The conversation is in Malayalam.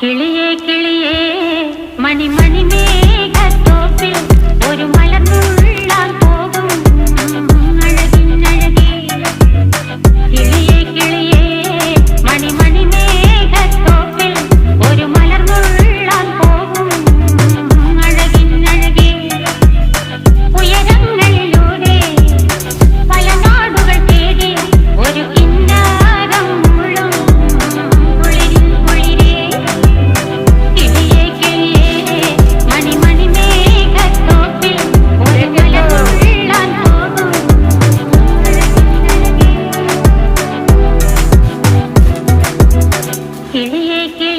കിളിയേ കിളിയേ മണിമണി മേഘത്തോപ്പിൽ ഒരു മലർന്നുള്ളാൻ പോകും അഴകിനഴകേ. കിളിയേ കിളിയേ മണിമണി മേഘത്തോപ്പിൽ ഒരു മലർന്നുള്ളാൻ പോകും അഴകിനഴകേ. ഉയരങ്ങളിലൂടെ പല നാടുകൾ തേടി ഒരു കിന്നാരം മുള്ളും കുളിരിൽ കുളിരേ. കിളിയേ കിളിയേ മണിമണി മേഘത്തോപ്പിൽ ഒരു മലർന്നുള്ളാൻ പോകും അഴകിനഴകേ. കിളിയേ കിളിയേ